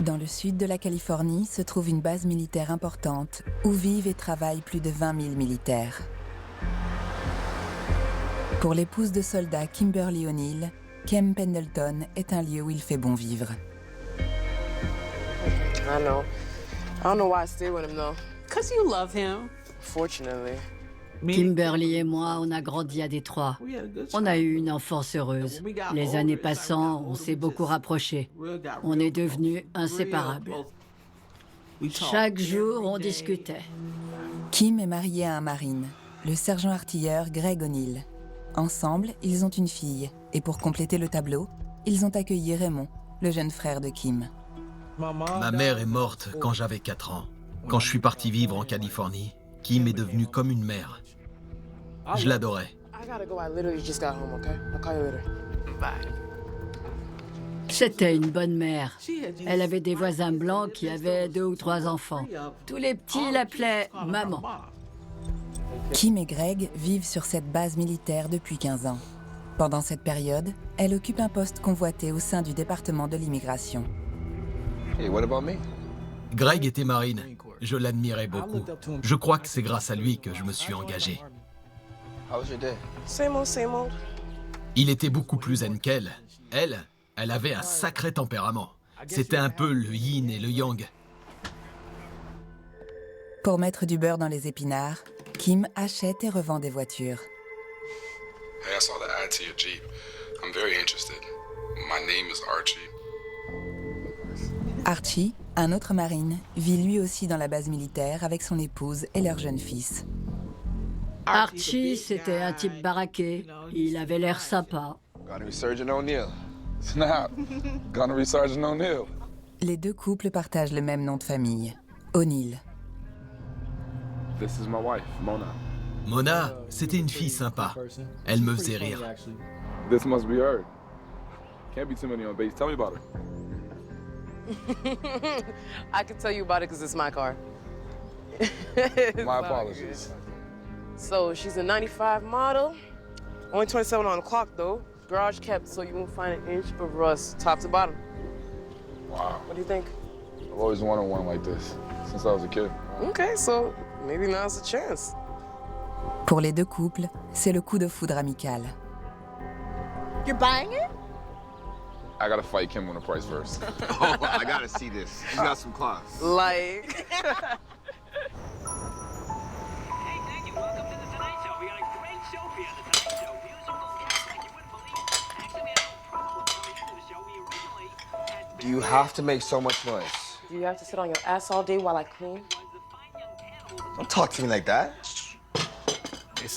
Dans le sud de la Californie se trouve une base militaire importante où vivent et travaillent plus de 20 000 militaires. Pour l'épouse de soldat Kimberly O'Neill, Camp Pendleton est un lieu où il fait bon vivre. I know. I don't know why I stay with him though. 'Cause you love him. Fortunately. Kimberly et moi, on a grandi à Détroit. On a eu une enfance heureuse. Les années passant, on s'est beaucoup rapprochés. On est devenus inséparables. Chaque jour, on discutait. Kim est marié à un marine, le sergent-artilleur Greg O'Neill. Ensemble, ils ont une fille. Et pour compléter le tableau, ils ont accueilli Raymond, le jeune frère de Kim. Ma mère est morte quand j'avais 4 ans. Quand je suis parti vivre en Californie, Kim est devenue comme une mère. Je l'adorais. I gotta go. I literally just got home, okay? I'll call you later. Bye. C'était une bonne mère. Elle avait des voisins blancs qui avaient 2 ou 3 enfants. Tous les petits l'appelaient maman. Kim et Greg vivent sur cette base militaire depuis 15 ans. Pendant cette période, elle occupe un poste convoité au sein du département de l'immigration. Hey, what about me? Greg était marine. Je l'admirais beaucoup. Je crois que c'est grâce à lui que je me suis engagé. How was your day? Same old, same old. Il était beaucoup plus zen qu'elle. Elle avait un sacré tempérament. C'était un peu le yin et le yang. Pour mettre du beurre dans les épinards, Kim achète et revend des voitures. Hey, I saw the ad to your Jeep. I'm very interested. My name is Archie. Archie, un autre marine, vit lui aussi dans la base militaire avec son épouse et leur jeune fils. Archie, c'était un type baraqué. Il avait l'air sympa. Gunnery Sergeant O'Neill. Snap. Gunnery Sergeant O'Neill. Les deux couples partagent le même nom de famille, O'Neill. This is my wife, Mona. Mona, c'était une fille sympa. Elle me faisait rire. This must be her. Can't be too many on base. Tell me about her. I can tell you about it because it's my car. My apologies. So she's a 95 model. Only 27 on the clock though. Garage kept so you won't find an inch of rust top to bottom. Wow. What do you think? I've always wanted one like this since I was a kid. Okay, so maybe now's the chance. Pour les deux couples, c'est le coup de foudre amical. You're buying it? I gotta fight Kim on the price first. Oh, I gotta see this. She's got some class. Like. Hey, thank you. Welcome to the Tonight Show. We got a great show for you on the Tonight Show. Musical guests like you wouldn't believe. Actually, we had a problem coming into the show. We originally had... You have to make so much noise. Do you have to sit on your ass all day while I clean? Don't talk to me like that.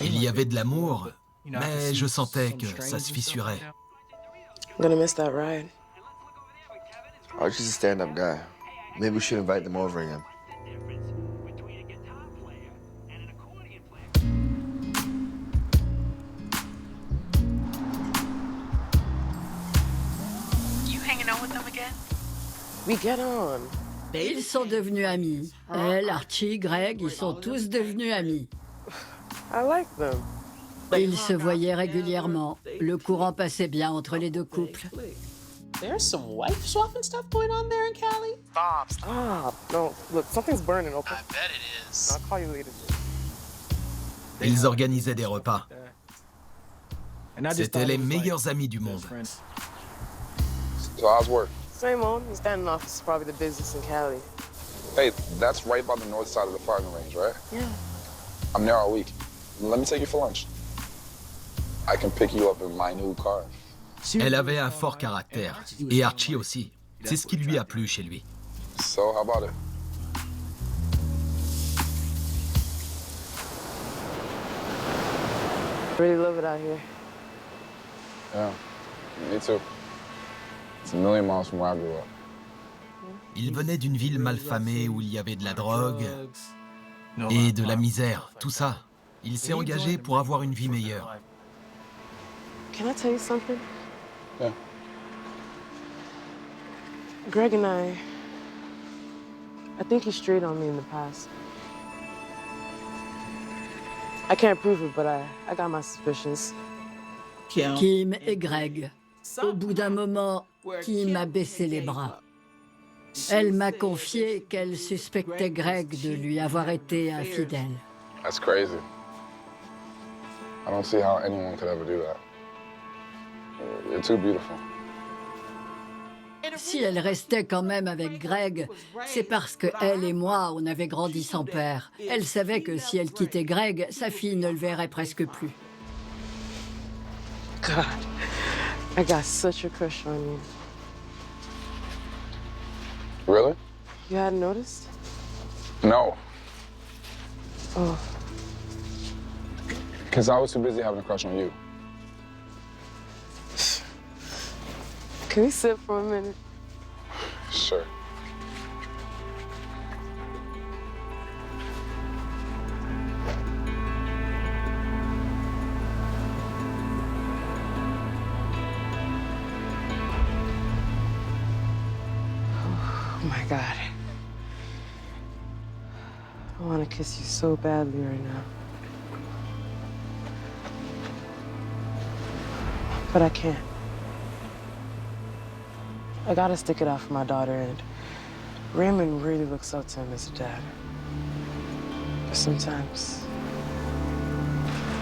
Il y avait de l'amour, mais je sentais que ça se fissurait. I'm gonna miss that ride. Archie's a stand-up guy. Maybe we should invite them over again. You hanging out with them again? We get on. Ils sont devenus amis. Elle, Archie, Greg, ils sont tous devenus amis. I like them. Ils se voyaient régulièrement. Le courant passait bien entre les deux couples. There's some wife swapping stuff going on there in Cali. Stop. No, look, something's burning, okay? I bet it is. I'll call you later. Ils organisaient des repas. C'étaient les meilleurs amis du monde. So how's work? Same old. Your standing office is probably the business in Cali. Hey, that's right by the north side of the firing range, right? Yeah. I'm there all week. Let me take you for lunch. I can pick you up in my new car. Elle avait un fort caractère, et Archie aussi. C'est ce qui lui a plu chez lui. So, how about it? Really love it out here. Yeah, me too. It's a million miles from where I grew up. Il venait d'une ville malfamée où il y avait de la drogue et de la misère, tout ça. Il s'est engagé pour avoir une vie meilleure. Can I tell you something? Yeah. Greg and I think he strayed on me in the past. I can't prove it, but I got my suspicions. Kim et Greg. Au bout d'un moment, Kim a baissé les bras. Elle m'a confié qu'elle suspectait Greg de lui avoir été infidèle. That's crazy. I don't see how anyone could ever do that. You're too beautiful. Si elle restait quand même avec Greg, c'est parce que elle et moi, on avait grandi sans père. Elle savait que si elle quittait Greg, sa fille ne le verrait presque plus. God, I got such a crush on you. Really? You hadn't noticed? No. Oh, Because I was too busy having a crush on you. can we sit for a minute? Sure. Oh my God. I want to kiss you so badly right now. But I can't. I gotta stick it out for my daughter, and Raymond really looks up to him as a dad. But sometimes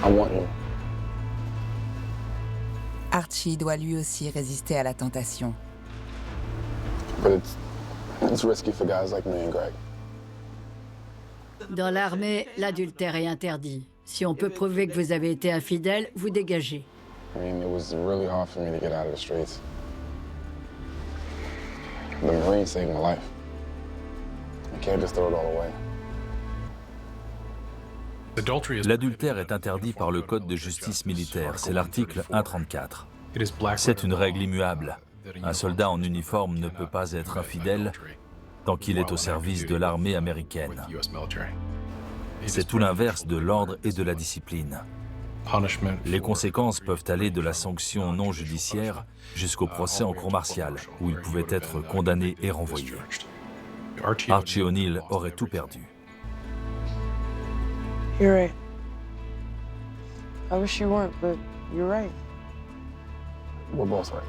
I want you. Archie doit lui aussi résister à la tentation. But it's risky for guys like me and Greg. Dans l'armée, l'adultère est interdit. Si on peut prouver que vous avez été infidèle, vous dégagez. I mean, it was really hard for me to get out of the streets. The Marine saved my life. I can't just throw it all away. L'adultère est interdit par le Code de justice militaire, c'est l'article 134. C'est une règle immuable. Un soldat en uniforme ne peut pas être infidèle tant qu'il est au service de l'armée américaine. C'est tout l'inverse de l'ordre et de la discipline. Les conséquences peuvent aller de la sanction non judiciaire jusqu'au procès en cour martiale, où il pouvait être condamné et renvoyé. Archie O'Neill aurait tout perdu. you're right. I wish you weren't, but you're right. We're both right.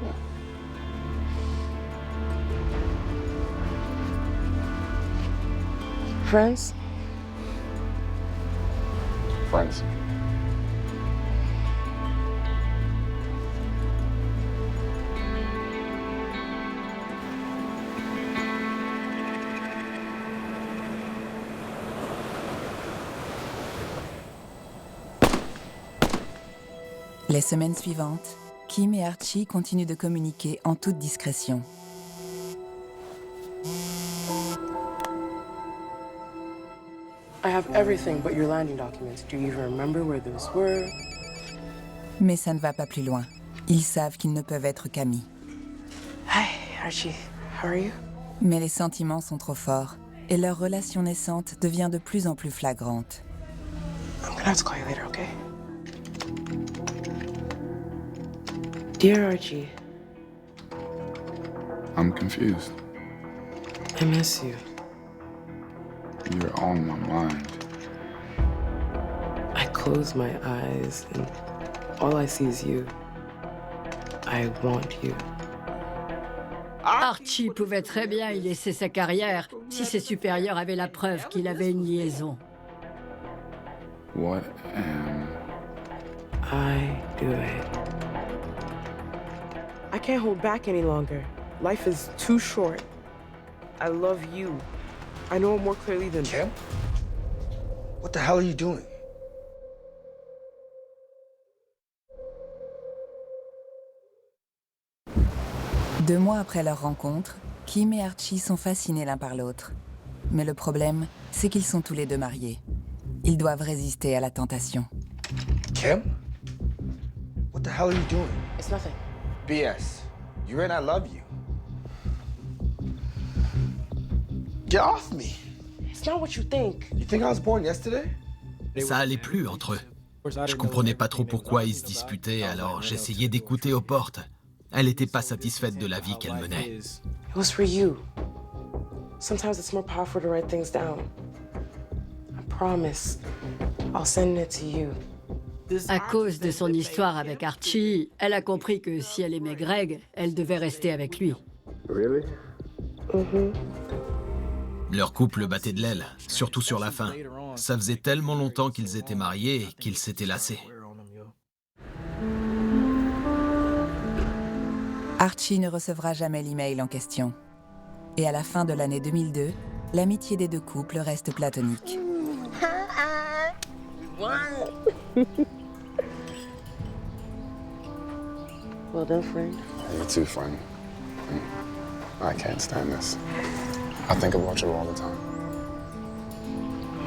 Friends? Friends. Les semaines suivantes, Kim et Archie continuent de communiquer en toute discrétion. I have everything but your landing documents. Do you even remember where those were? Mais ça ne va pas plus loin. Ils savent qu'ils ne peuvent être qu'amis. Hi, Archie. How are you? Mais les sentiments sont trop forts et leur relation naissante devient de plus en plus flagrante. I'm gonna have to call you later, okay? Dear Archie, I'm confused. I miss you. You're on my mind. I close my eyes and all I see is you. I want you. Archie pouvait très bien y laisser sa carrière si ses supérieurs avaient la preuve qu'il avait une liaison. What am I doing? I can't hold back any longer. Life is too short. I love you. I know it more clearly than... Kim? What the hell are you doing? Deux mois après leur rencontre, Kim et Archie sont fascinés l'un par l'autre. Mais le problème, c'est qu'ils sont tous les deux mariés. Ils doivent résister à la tentation. Kim? What the hell are you doing? It's nothing. BS. You're in, I love you. Get off me. It's not what you think. You think I was born yesterday? Ça allait plus entre eux. Je comprenais pas trop pourquoi ils se disputaient, alors j'essayais d'écouter aux portes. Elle était pas satisfaite de la vie qu'elle menait. It was for you. Sometimes it's more powerful to write things down. I promise. I'll send it to you. À cause de son histoire avec Archie, elle a compris que si elle aimait Greg, elle devait rester avec lui. Really? Leur couple battait de l'aile, surtout sur la fin. Ça faisait tellement longtemps qu'ils étaient mariés qu'ils s'étaient lassés. Archie ne recevra jamais l'email en question. Et à la fin de l'année 2002, l'amitié des deux couples reste platonique. Well done, friend. You too, friend. I can't stand this. I think about you all the time.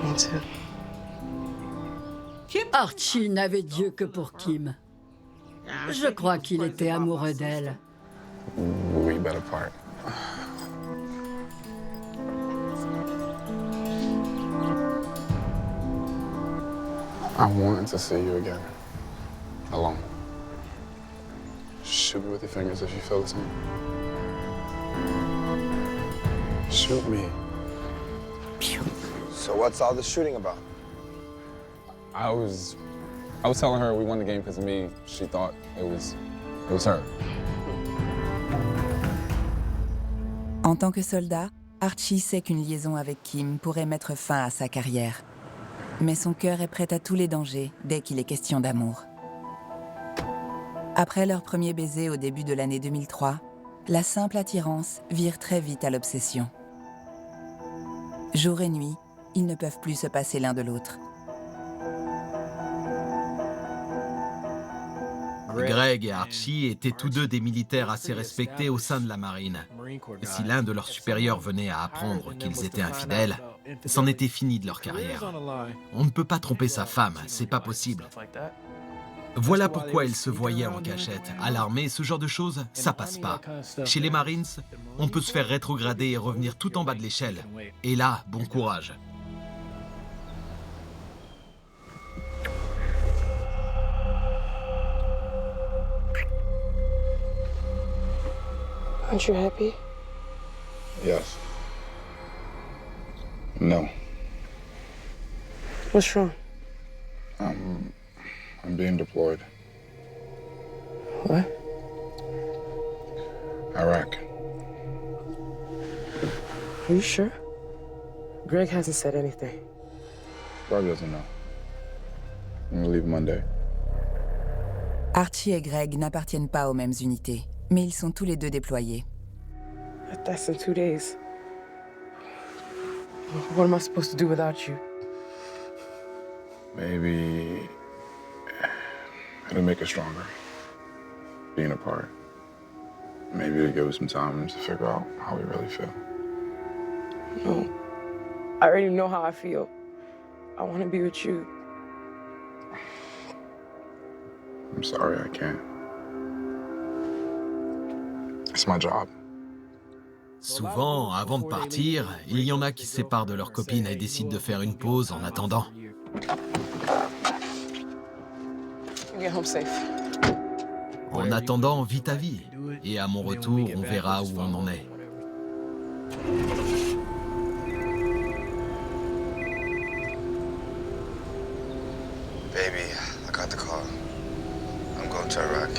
Me too. Archie n'avait Dieu que pour Kim. Je crois qu'il était amoureux d'elle. We better part. I want to see you again. Alone. Shoot me with your fingers if you feel the same. Shoot me. So what's all this shooting about? I was telling her we won the game because of me. She thought it was her. En tant que soldat, Archie sait qu'une liaison avec Kim pourrait mettre fin à sa carrière. Mais son cœur est prêt à tous les dangers dès qu'il est question d'amour. Après leur premier baiser au début de l'année 2003, la simple attirance vire très vite à l'obsession. Jour et nuit, ils ne peuvent plus se passer l'un de l'autre. Greg et Archie étaient tous deux des militaires assez respectés au sein de la marine. Si l'un de leurs supérieurs venait à apprendre qu'ils étaient infidèles, c'en était fini de leur carrière. On ne peut pas tromper sa femme, c'est pas possible. Voilà pourquoi ils se voyaient en cachette. À l'armée, ce genre de choses, ça passe pas. Chez les Marines, on peut se faire rétrograder et revenir tout en bas de l'échelle. Et là, bon courage. Aren't you happy? Yes. No. What's wrong? I'm being deployed. What? Iraq. Are you sure? Greg hasn't said anything. Greg doesn't know. I'm gonna leave Monday. Archie et Greg n'appartiennent pas aux mêmes unités, mais ils sont tous les deux déployés. That's in 2 days. What am I supposed to do without you? Maybe it'll make us stronger, being apart. Maybe it'll give us some time to figure out how we really feel. No. I already know how I feel. I want to be with you. I'm sorry, I can't. It's my job. Souvent, avant de partir, il y en a qui se séparent de leur copine et décident de faire une pause en attendant. Get home safe. En attendant, vis ta vie. Et à mon retour, on verra où on en est. Baby, I got the call. I'm going to Iraq.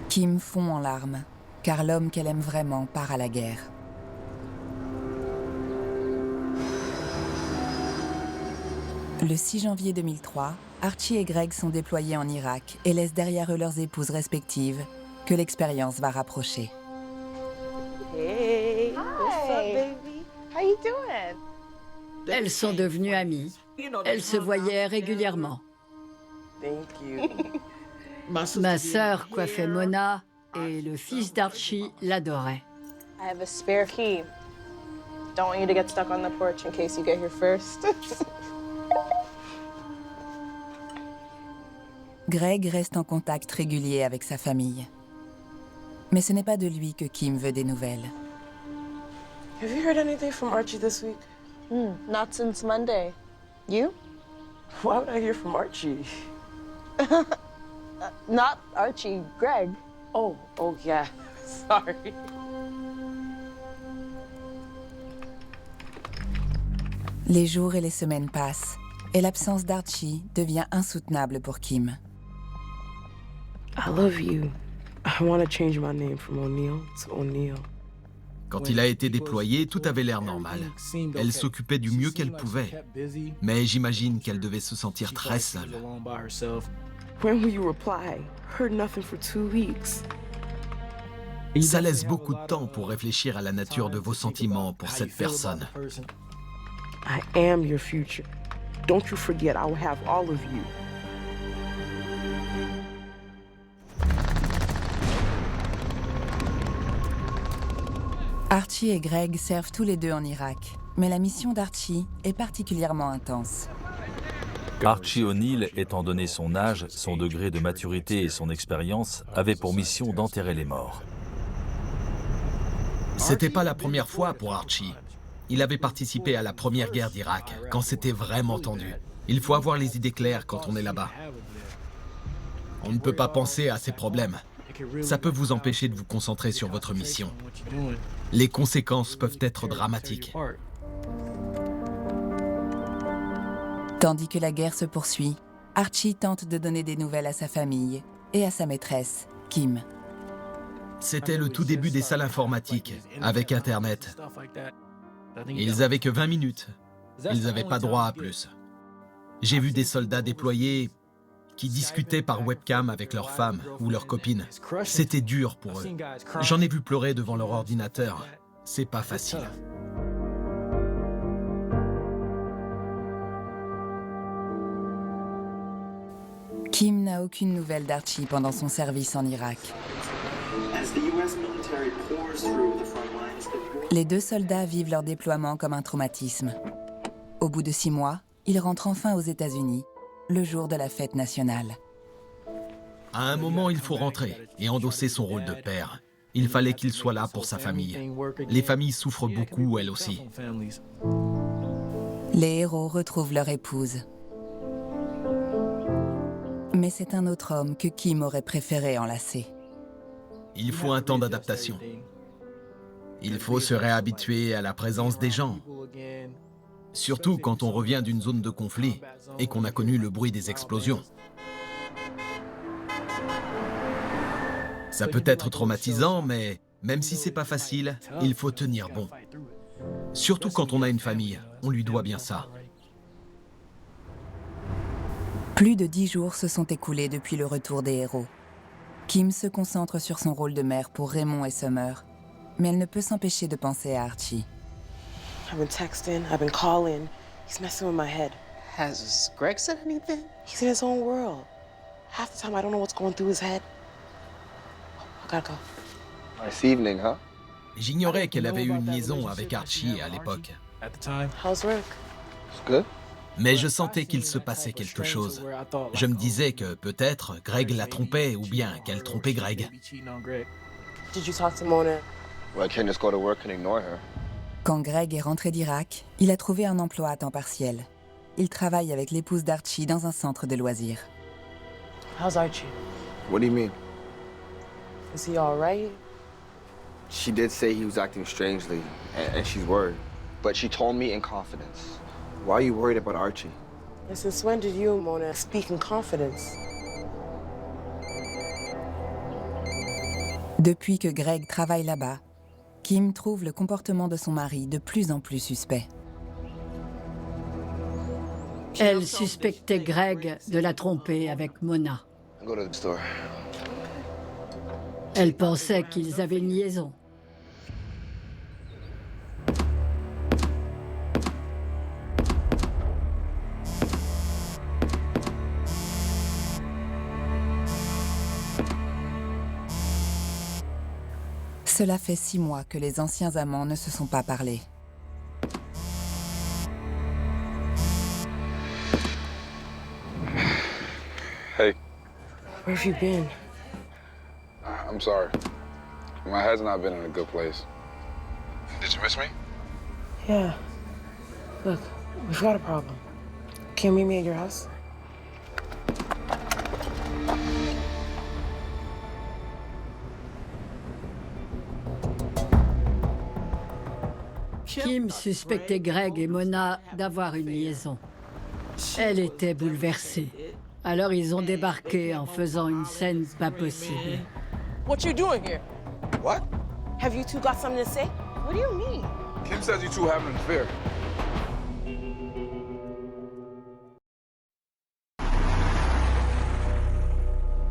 Kim fond en larmes, car l'homme qu'elle aime vraiment part à la guerre. Le 6 janvier 2003, Archie et Greg sont déployés en Irak et laissent derrière eux leurs épouses respectives, que l'expérience va rapprocher. Hey, what's up, baby? How you doing? Elles sont devenues amies. Elles se voyaient régulièrement. Thank you. Ma sœur coiffait Mona et le fils d'Archie l'adorait. I have a spare key. Don't want you to get stuck on the porch in case you get here first. Greg reste en contact régulier avec sa famille. Mais ce n'est pas de lui que Kim veut des nouvelles. Have you heard anything from Archie this week? Not since Monday. You? Why would I hear from Archie? Not Archie, Greg. Oh yeah. Sorry. Les jours et les semaines passent, et l'absence d'Archie devient insoutenable pour Kim. I love you. I want to change my name from O'Neill to O'Neill. Quand il a été déployé, tout avait l'air normal. Elle s'occupait du mieux qu'elle pouvait. Mais j'imagine qu'elle devait se sentir très seule. When will you reply? Heard nothing for 2 weeks. Ça laisse beaucoup de temps pour réfléchir à la nature de vos sentiments pour cette personne. I am your future. Don't you forget, I will have all of you. Archie et Greg servent tous les deux en Irak, mais la mission d'Archie est particulièrement intense. Archie O'Neill, étant donné son âge, son degré de maturité et son expérience, avait pour mission d'enterrer les morts. C'était pas la première fois pour Archie. Il avait participé à la première guerre d'Irak, quand c'était vraiment tendu. Il faut avoir les idées claires quand on est là-bas. On ne peut pas penser à ses problèmes. Ça peut vous empêcher de vous concentrer sur votre mission. Les conséquences peuvent être dramatiques. Tandis que la guerre se poursuit, Archie tente de donner des nouvelles à sa famille et à sa maîtresse, Kim. C'était le tout début des salles informatiques, avec Internet. Ils avaient que 20 minutes. Ils n'avaient pas droit à plus. J'ai vu des soldats déployés qui discutaient par webcam avec leurs femmes ou leurs copines. C'était dur pour eux. J'en ai vu pleurer devant leur ordinateur. C'est pas facile. Kim n'a aucune nouvelle d'Archie pendant son service en Irak. Les deux soldats vivent leur déploiement comme un traumatisme. Au bout de 6 mois, ils rentrent enfin aux États-Unis, le jour de la fête nationale. À un moment, il faut rentrer et endosser son rôle de père. Il fallait qu'il soit là pour sa famille. Les familles souffrent beaucoup, elles aussi. Les héros retrouvent leur épouse. Mais c'est un autre homme que Kim aurait préféré enlacer. Il faut un temps d'adaptation. Il faut se réhabituer à la présence des gens. Surtout quand on revient d'une zone de conflit et qu'on a connu le bruit des explosions. Ça peut être traumatisant, mais même si c'est pas facile, il faut tenir bon. Surtout quand on a une famille, on lui doit bien ça. Plus de 10 jours se sont écoulés depuis le retour des héros. Kim se concentre sur son rôle de mère pour Raymond et Summer, mais elle ne peut s'empêcher de penser à Archie. I've been texting, I've been calling. He's messing with my head. Has Greg said anything? He's in his own world. Half the time I don't know what's going through his head. I gotta go. Nice evening, huh? J'ignorais qu'elle avait eu une liaison avec Archie à l'époque. How's work? It's good. Mais je sentais qu'il se passait quelque chose. Je me disais que peut-être Greg la trompait ou bien qu'elle trompait Greg. Did you talk to Mona? Well, I can't just go to work and ignore her. Quand Greg est rentré d'Irak, il a trouvé un emploi à temps partiel. Il travaille avec l'épouse d'Archie dans un centre de loisirs. How's Archie? What do you mean? Is he all right? She did say he was acting strangely, and she's worried. But she told me in confidence. Why are you worried about Archie? And since when did you and Mona speak in confidence? Depuis que Greg travaille là-bas, Kim trouve le comportement de son mari de plus en plus suspect. Elle suspectait Greg de la tromper avec Mona. Go to the store. Elle pensait qu'ils avaient une liaison. Cela fait 6 mois que les anciens amants ne se sont pas parlé. Hey, Where have you been? I'm sorry. My head's not been in a good place. Did you miss me? Yeah. Look, we've got a problem. Can you meet me at your house? Kim suspectait Greg et Mona d'avoir une liaison. Elle était bouleversée. Alors ils ont débarqué en faisant une scène pas possible. What you doing here? What? Have you two got something to say? What do you mean? Kim says you two have an affair.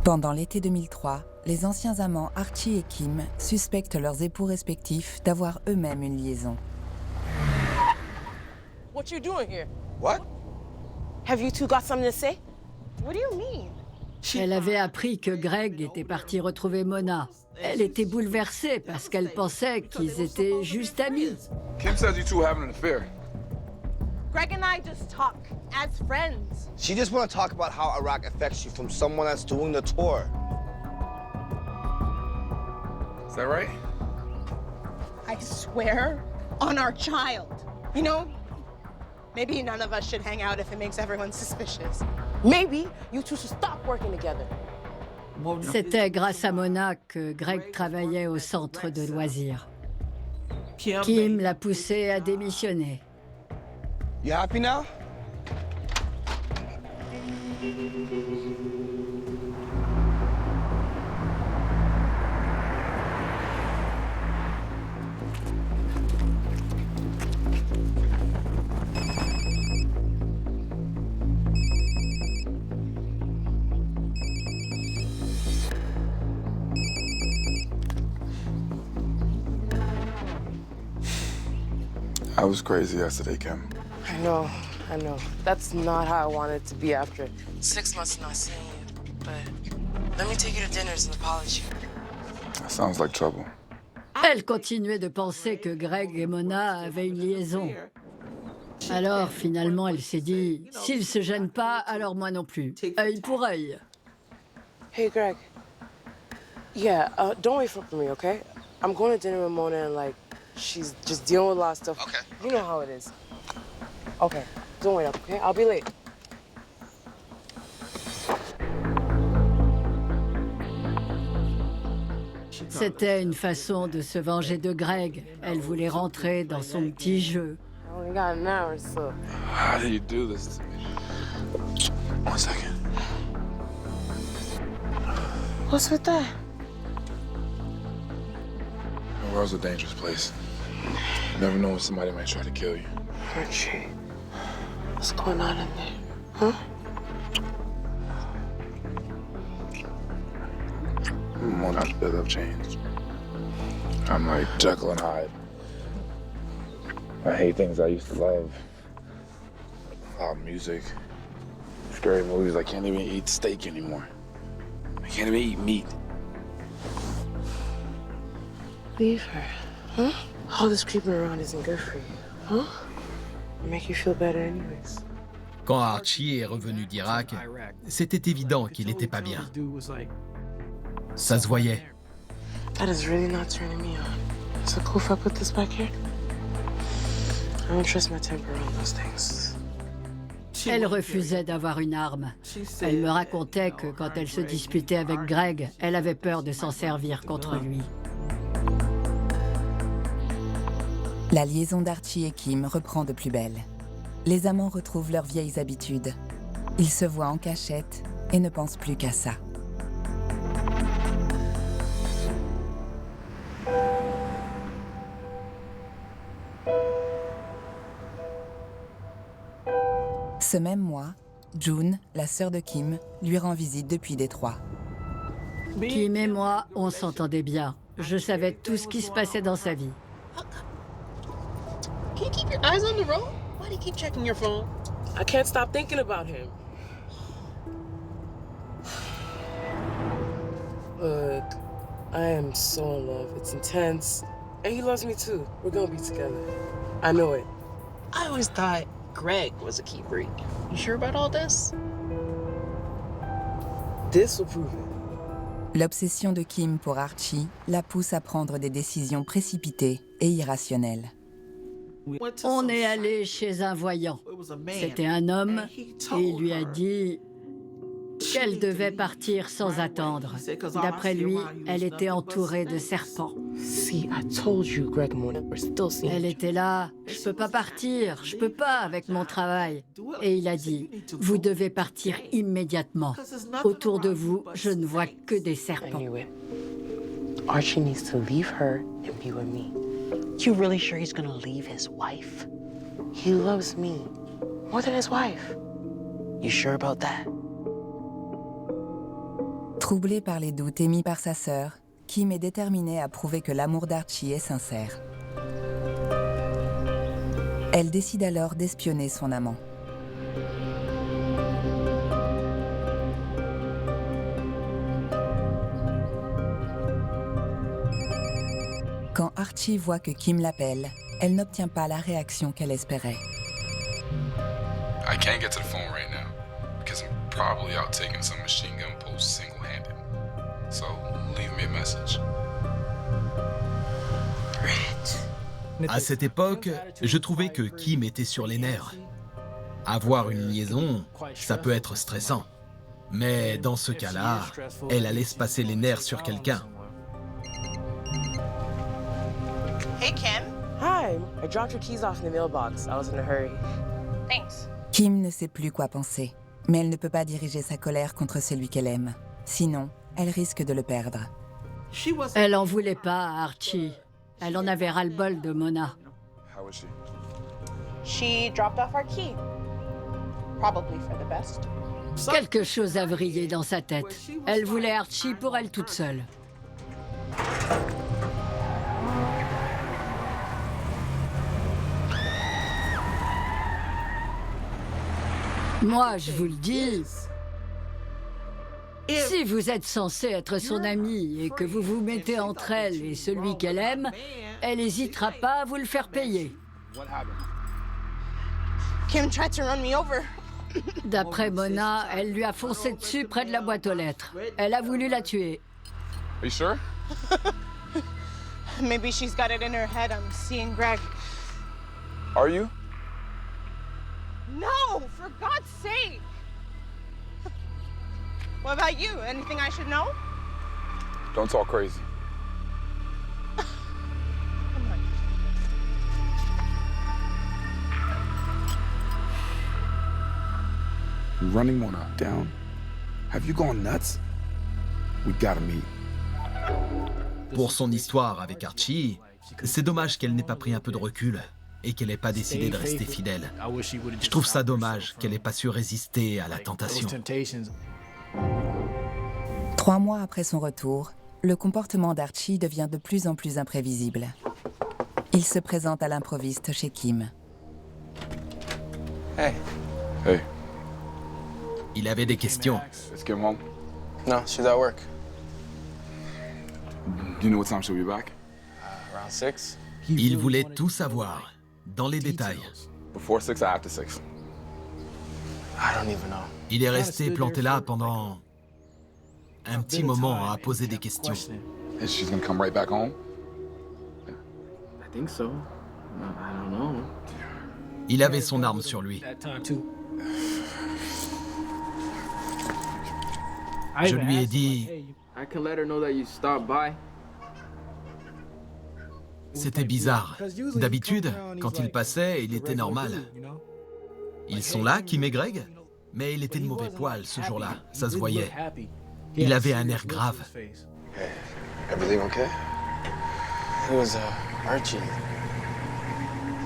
Pendant l'été 2003, les anciens amants Archie et Kim suspectent leurs époux respectifs d'avoir eux-mêmes une liaison. What you doing here? What? Have you two got something to say? What do you mean? Elle avait appris que Greg était parti retrouver Mona. Elle était bouleversée parce qu'elle pensait qu'ils étaient juste amis. Kim says you two have an affair. Greg and I just talk as friends. She just want to talk about how Iraq affects you from someone that's doing the tour. Is that right? I swear on our child. You know, maybe none of us should hang out if it makes everyone suspicious. Maybe you two should stop working together. C'était grâce à Mona que Greg travaillait au centre de loisirs. Kim l'a poussé à démissionner. You happy now? I was crazy yesterday, Kim. I know. That's not how I wanted it to be after 6 months of not seeing you. But let me take you to dinner as an apology. That sounds like trouble. Elle continuait de penser que Greg et Mona avaient une liaison. Alors finalement, elle s'est dit, s'ils se gênent pas, alors moi non plus. Œil pour œil. Hey, Greg. Yeah, don't wait for me, okay? I'm going to dinner with Mona and, she's just dealing with a lot of stuff. Okay. You know how it is. Okay, don't wait up, okay? I'll be late. C'était une façon de se venger de Greg. Elle voulait rentrer dans son petit jeu. I only got an hour, so... How did you do this to me? 1 second. What's with that? The world's a dangerous place. You never know when somebody might try to kill you. Archie, what's going on in there? Huh? When I feel I've changed. I'm like Jekyll and Hyde. I hate things I used to love. Loud music, scary movies. I can't even eat steak anymore. I can't even eat meat. Leave her, huh? All this creeping around isn't good for you, huh? It'll make you feel better anyways. Quand Archie est revenu d'Irak, c'était évident qu'il n'était pas bien. Ça se voyait. That is really not turning me on. Is it cool if I put this back here? I don't trust my temper on those things. Elle refusait d'avoir une arme. Elle me racontait que quand elle se disputait avec Greg, elle avait peur de s'en servir contre lui. La liaison d'Archie et Kim reprend de plus belle. Les amants retrouvent leurs vieilles habitudes. Ils se voient en cachette et ne pensent plus qu'à ça. Ce même mois, June, la sœur de Kim, lui rend visite depuis Détroit. Kim et moi, on s'entendait bien. Je savais tout ce qui se passait dans sa vie. Can you keep your eyes on the road? Why do you keep checking your phone? I can't stop thinking about him. Look, I am so in love. It's intense. And he loves me too. We're gonna be together. I know it. I always thought Greg was a key freak. You sure about all this? This will prove it. L'obsession de Kim pour Archie la pousse à prendre des décisions précipitées et irrationnelles. On est allé chez un voyant. C'était un homme et il lui a dit qu'elle devait partir sans attendre. D'après lui, elle était entourée de serpents. See, I told you, Greg Moon, we're still seeing. Elle était là, je peux pas partir, je peux pas avec mon travail. Et il a dit, vous devez partir immédiatement. Autour de vous, je ne vois que des I serpents. knew it. Archie needs to leave her and be with me. You really sure he's gonna leave his wife? He loves me more than his wife. You sure about that? Troublé par les doutes émis par sa sœur, Kim est déterminée à prouver que l'amour d'Archie est sincère. Elle décide alors d'espionner son amant. Quand Archie voit que Kim l'appelle, elle n'obtient pas la réaction qu'elle espérait. I can't get to the phone right now because I'm probably out taking some machine gun posts single-handed. So leave me a message. À cette époque, je trouvais que Kim était sur les nerfs. Avoir une liaison, ça peut être stressant. Mais dans ce cas-là, elle allait se passer les nerfs sur quelqu'un. Hey, Kim. Hi, I dropped your keys off in the mailbox. I was in a hurry. Thanks. Kim ne sait plus quoi penser, mais elle ne peut pas diriger sa colère contre celui qu'elle aime. Sinon, elle risque de le perdre. Elle en voulait pas à Archie. Elle en avait ras-le-bol de Mona. How was she? She dropped off our key. Probably for the best. Quelque chose a vrillé dans sa tête. Elle voulait Archie pour elle toute seule. Moi, je vous le dis, si vous êtes censé être son amie et que vous vous mettez entre elle et celui qu'elle aime, elle n'hésitera pas à vous le faire payer. Kim tried to run me over. D'après Mona, elle lui a foncé dessus près de la boîte aux lettres. Elle a voulu la tuer. Are you sure? Maybe she's got it in her head I'm seeing Greg. Are you? No, for God's sake. What about you? Anything I should know? Don't talk crazy. Come on. You're running Mona down? Have you gone nuts? We gotta meet. Pour son histoire avec Archie, c'est dommage qu'elle n'ait pas pris un peu de recul et qu'elle n'ait pas décidé de rester fidèle. Je trouve ça dommage qu'elle n'ait pas su résister à la tentation. 3 mois après son retour, le comportement d'Archie devient de plus en plus imprévisible. Il se présente à l'improviste chez Kim. Hey. Hey, Il avait des questions. is Kim home? No, she's at work. Do you know what time she'll be back? Around 6. Il voulait tout savoir, dans les détails. Before 6 or after 6? I don't even know. Il est resté planté là pendant un petit moment à poser des questions. And she's gonna come right back home? I think so. I don't know. Il avait son arme sur lui. Je lui ai dit, I can let her know that you stopped by. c'était bizarre. D'habitude, quand il passait, il était normal. Ils sont là, Kim et Greg? Mais il était de mauvais poil ce jour-là, ça se voyait. Il avait un air grave. Hey, everything okay? It was Archie.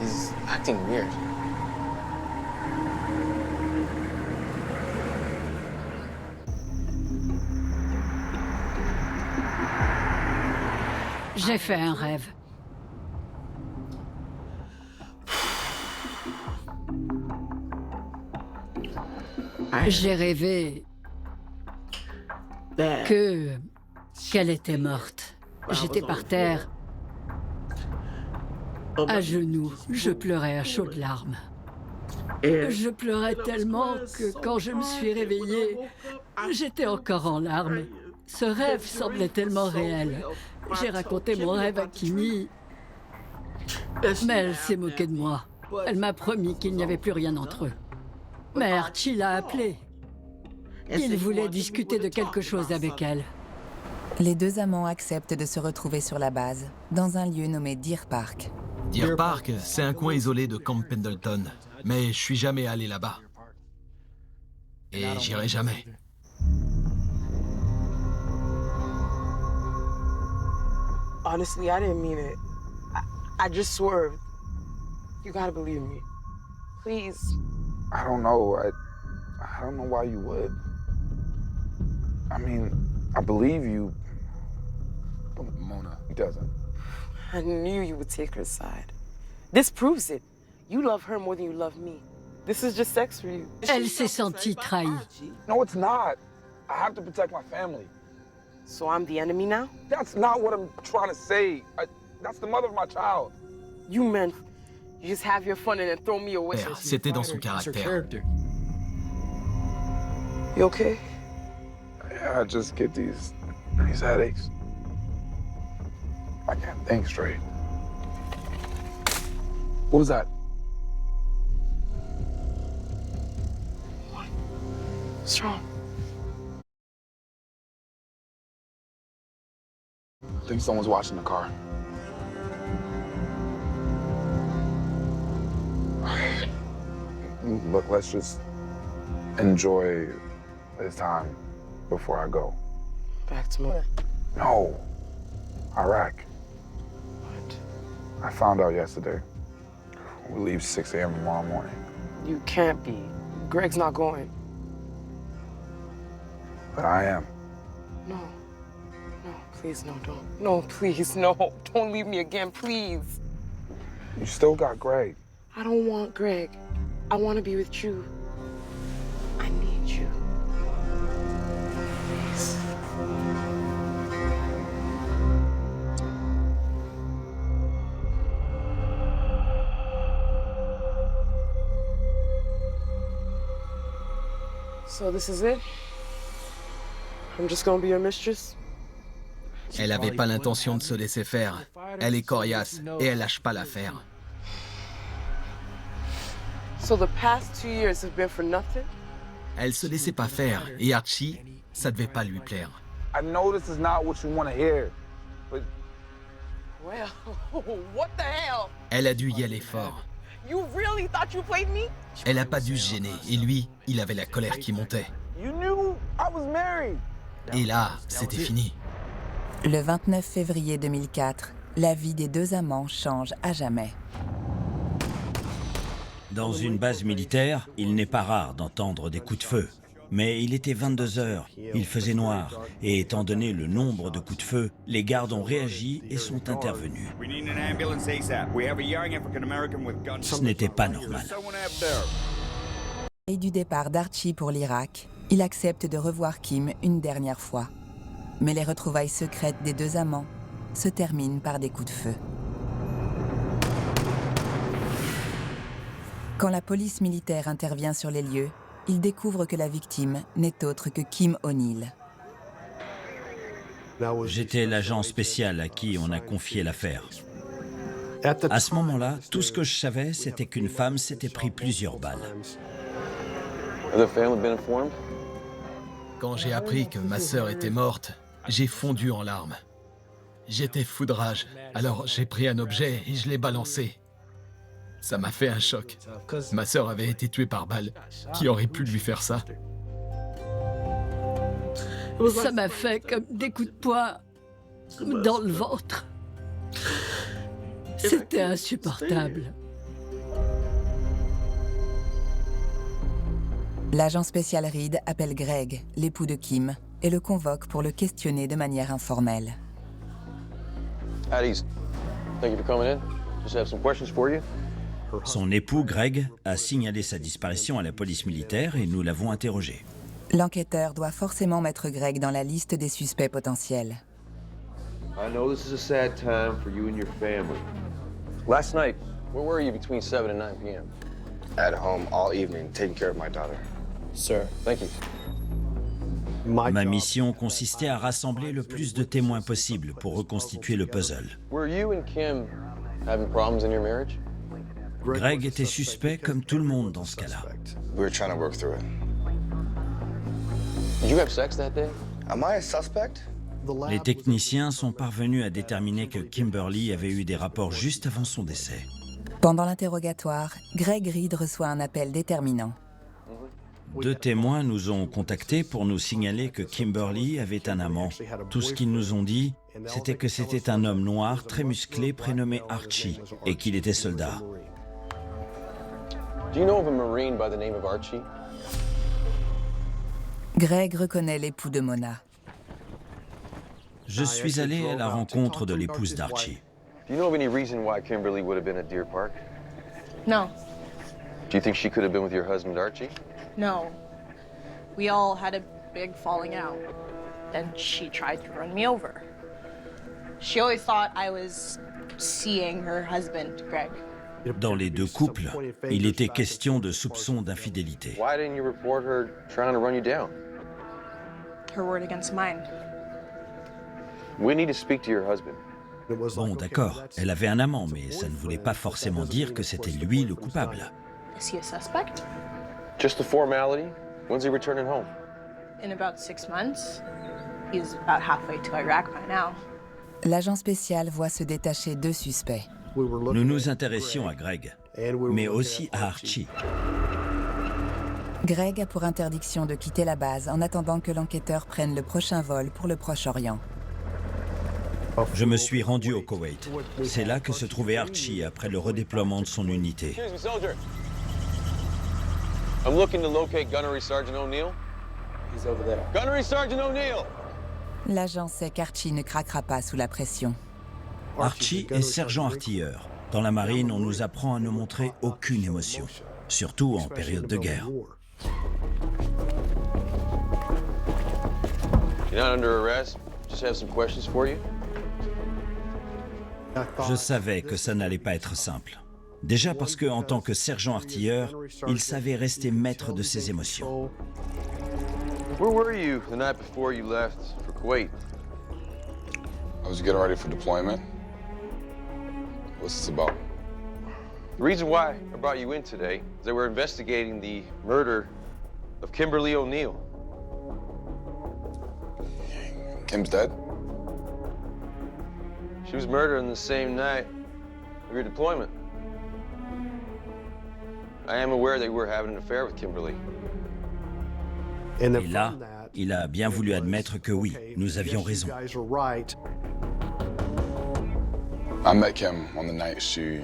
He's acting weird. J'ai fait un rêve. J'ai rêvé qu'elle était morte. J'étais par terre, à genoux. Je pleurais à chaudes larmes. Je pleurais tellement que quand je me suis réveillée, j'étais encore en larmes. Ce rêve semblait tellement réel. J'ai raconté mon rêve à Kimmy, mais elle s'est moquée de moi. Elle m'a promis qu'il n'y avait plus rien entre eux. Mais Archie l'a appelée. Il voulait discuter de quelque chose avec elle. Les deux amants acceptent de se retrouver sur la base, dans un lieu nommé Deer Park. Deer Park, c'est un coin isolé de Camp Pendleton, mais je suis jamais allé là-bas. Et j'irai jamais. Honestly, I didn't mean it. I just swerved. You gotta believe me. Please. I don't know. I don't know why you would. I mean, I believe you, but Mona, he doesn't. I knew you would take her side. This proves it. You love her more than you love me. This is just sex for you. Elle s'est sentie trahie. No, it's not. I have to protect my family. So I'm the enemy now? That's not what I'm trying to say. That's the mother of my child. You men, you just have your fun and then throw me away. Père, c'était dans son caractère. You okay? Yeah, I just get these headaches. I can't think straight. What was that? What's wrong? I think someone's watching the car. Look, let's just enjoy this time before I go. Back to Mona. No, Iraq. What? I found out yesterday. We leave 6 a.m. tomorrow morning. You can't be. Greg's not going. But I am. No. No, please, no, don't. No, please, no. Don't leave me again, please. You still got Greg. I don't want Greg. I want to be with you. I need you. Please. So this is it? I'm just gonna be your mistress? Elle n'avait pas l'intention de se laisser faire. Elle est coriace et elle lâche pas l'affaire. So the past 2 years have been for nothing? Elle se laissait pas faire et Archie, ça devait pas lui plaire. I know this is not what you want to hear, but Well, what the hell? Elle a dû y aller fort. You really thought you played me? Elle a pas dû se gêner et lui, il avait la colère qui montait. you knew I was married. Et là, c'était fini. Le 29 février 2004, la vie des deux amants change à jamais. Dans une base militaire, il n'est pas rare d'entendre des coups de feu. Mais il était 22 heures, il faisait noir, et étant donné le nombre de coups de feu, les gardes ont réagi et sont intervenus. Ce n'était pas normal. Et du départ d'Archie pour l'Irak, il accepte de revoir Kim une dernière fois. Mais les retrouvailles secrètes des deux amants se terminent par des coups de feu. Quand la police militaire intervient sur les lieux, il découvre que la victime n'est autre que Kim O'Neill. J'étais l'agent spécial à qui on a confié l'affaire. À ce moment-là, tout ce que je savais, c'était qu'une femme s'était pris plusieurs balles. Quand j'ai appris que ma sœur était morte, j'ai fondu en larmes. J'étais fou de rage, alors j'ai pris un objet et je l'ai balancé. Ça m'a fait un choc. Ma sœur avait été tuée par balle. Qui aurait pu lui faire ça? Ça m'a fait comme des coups de poing dans le ventre. C'était insupportable. L'agent spécial Reed appelle Greg, l'époux de Kim, et le convoque pour le questionner de manière informelle. At ease. Thank you for coming in. Just have some questions for you. Son époux, Greg, a signalé sa disparition à la police militaire et nous l'avons interrogé. L'enquêteur doit forcément mettre Greg dans la liste des suspects potentiels. I know this is a sad time for you and your family. Last night, where were you between 7 and 9 p.m.? At home all evening, taking care of my daughter. Sir, thank you. Ma mission consistait à rassembler le plus de témoins possible pour reconstituer le puzzle. Were you and Kim having problems in your marriage? Greg était suspect comme tout le monde dans ce cas-là. We were trying to work through it. Did you have sex that day? Am I a suspect? Les techniciens sont parvenus à déterminer que Kimberly avait eu des rapports juste avant son décès. Pendant l'interrogatoire, Greg Reed reçoit un appel déterminant. 2 témoins nous ont contactés pour nous signaler que Kimberly avait un amant. Tout ce qu'ils nous ont dit, c'était que c'était un homme noir très musclé prénommé Archie et qu'il était soldat. Do you know of a Marine by the name of Archie? Greg reconnaît l'époux de Mona. Je suis allé à la rencontre de l'épouse d'Archie. Do you know of any reason why Kimberly would have been at Deer Park? No, Do you think she could have been with your husband Archie? no. We all had a big falling out. Then she tried to run me over. She always thought I was seeing her husband, Greg. Dans les 2 couples, il était question de soupçons d'infidélité. Why didn't you report her trying to run you down? Her word against mine. We need to speak to your husband. Bon, d'accord, elle avait un amant, mais ça ne voulait pas forcément dire que c'était lui le coupable. Is he a suspect? Just a formality. When's he returning home? In about 6 months. He's about halfway to Iraq by now. L'agent spécial voit se détacher 2 suspects. Nous nous intéressions à Greg, mais aussi à Archie. Greg a pour interdiction de quitter la base en attendant que l'enquêteur prenne le prochain vol pour le Proche-Orient. Je me suis rendu au Koweït. C'est là que se trouvait Archie après le redéploiement de son unité. Excuse me, soldier. I'm looking to locate Gunnery Sergeant O'Neill. He's over there. Gunnery Sergeant O'Neill! L'agent sait qu'Archie ne craquera pas sous la pression. Archie est sergent artilleur. Dans la marine, on nous apprend à ne montrer aucune émotion, surtout en période de guerre. You're not under arrest. Just have some questions for you. Je savais que ça n'allait pas être simple. Déjà parce que, en tant que sergent artilleur, il savait rester maître de ses émotions. Where were you the night before you left for Kuwait? I was getting ready for deployment. What's this about? The reason why I brought you in today is that we're investigating the murder of Kimberly O'Neill. Kim's dead? She was murdered on the same night of your deployment. I am aware that you were having an affair with Kimberly. Et là, il a bien voulu admettre que oui, nous avions raison. I met Kim on the night she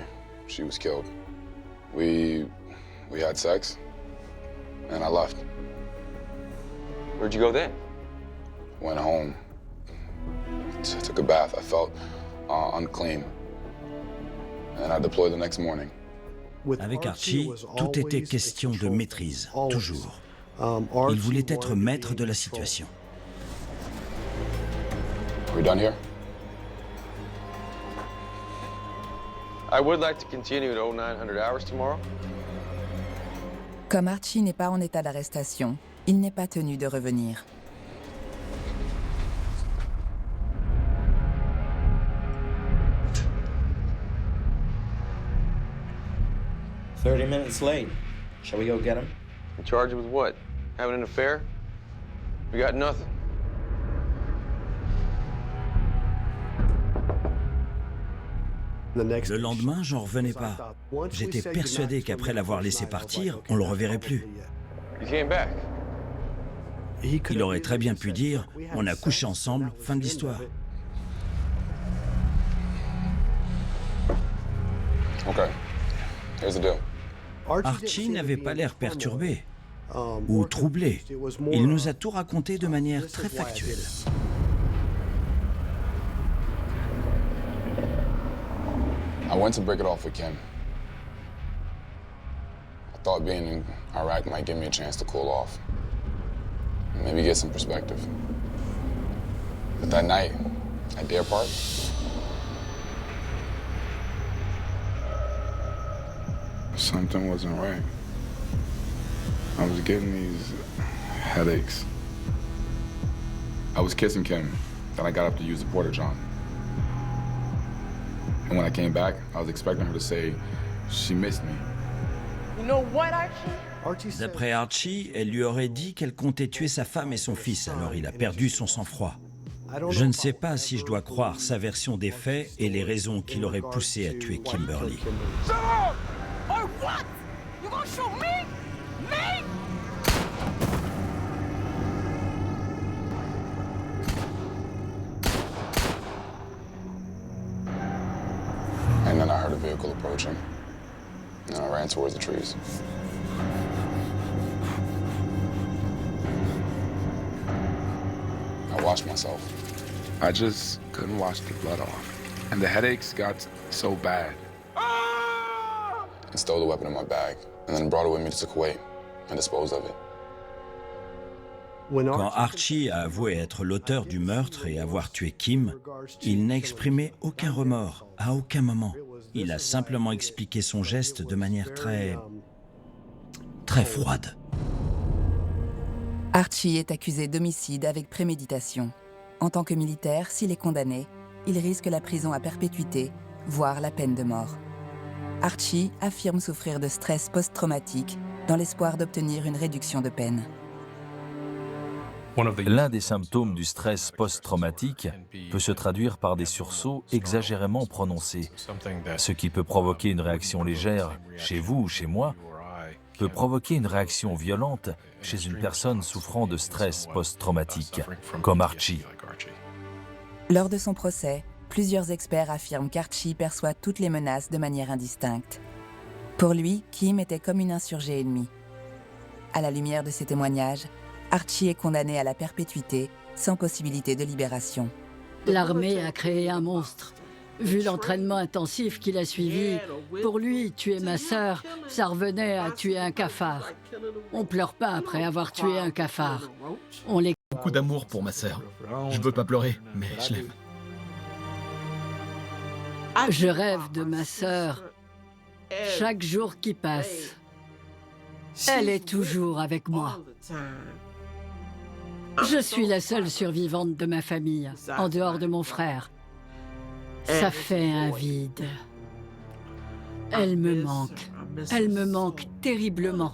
was killed. We had sex, and I left. Where'd you go then? Went home. Took a bath. I felt unclean, and I deployed the next morning. Avec Archie, tout était question de maîtrise, toujours. Il voulait être maître de la situation. Are we done here? I would like to continue at 0900 hours tomorrow. Comme Archie n'est pas en état d'arrestation, il n'est pas tenu de revenir. Minutes late. Shall we go get him? In charge with what? Having an affair? We got nothing. Le lendemain, j'en revenais pas. J'étais persuadé qu'après l'avoir laissé partir, on le reverrait plus. You came back. Il aurait très bien pu dire « on a couché ensemble, fin de l'histoire ». Okay. Here's the deal. Archie n'avait pas l'air perturbé ou troublé. Il nous a tout raconté de manière très factuelle. I went to break it off with Kim. I thought being in Iraq might give me a chance to cool off. Maybe get some perspective. But that night, at Deer Park, something wasn't right. I was getting these headaches. I was kissing Kim, then I got up to use the porta-john. And when I came back, I was expecting her to say she missed me. You know what, Archie? D'après Archie, elle lui aurait dit qu'elle comptait tuer sa femme et son fils, alors il a perdu son sang-froid. Je ne sais pas si je dois croire sa version des faits et les raisons qui l'auraient poussé à tuer Kimberly. And then I heard a vehicle approaching, and I ran towards the trees. I washed myself. I just couldn't wash the blood off. And the headaches got so bad. I stole the weapon in my bag, and then brought it with me to Kuwait and disposed of it. Quand Archie a avoué être l'auteur du meurtre et avoir tué Kim, il n'a exprimé aucun remords, à aucun moment. Il a simplement expliqué son geste de manière très froide. Archie est accusé d'homicide avec préméditation. En tant que militaire, s'il est condamné, il risque la prison à perpétuité, voire la peine de mort. Archie affirme souffrir de stress post-traumatique dans l'espoir d'obtenir une réduction de peine. L'un des symptômes du stress post-traumatique peut se traduire par des sursauts exagérément prononcés. Ce qui peut provoquer une réaction légère chez vous ou chez moi peut provoquer une réaction violente chez une personne souffrant de stress post-traumatique, comme Archie. Lors de son procès, plusieurs experts affirment qu'Archie perçoit toutes les menaces de manière indistincte. Pour lui, Kim était comme une insurgée ennemie. À la lumière de ces témoignages, Archie est condamné à la perpétuité, sans possibilité de libération. L'armée a créé un monstre. Vu l'entraînement intensif qu'il a suivi, pour lui, tuer ma sœur, ça revenait à tuer un cafard. On pleure pas après avoir tué un cafard. On les... Beaucoup d'amour pour ma sœur. Je veux pas pleurer, mais je l'aime. Je rêve de ma sœur chaque jour qui passe. Elle est toujours avec moi. Je suis la seule survivante de ma famille, en dehors de mon frère. Ça fait un vide. Elle me manque terriblement.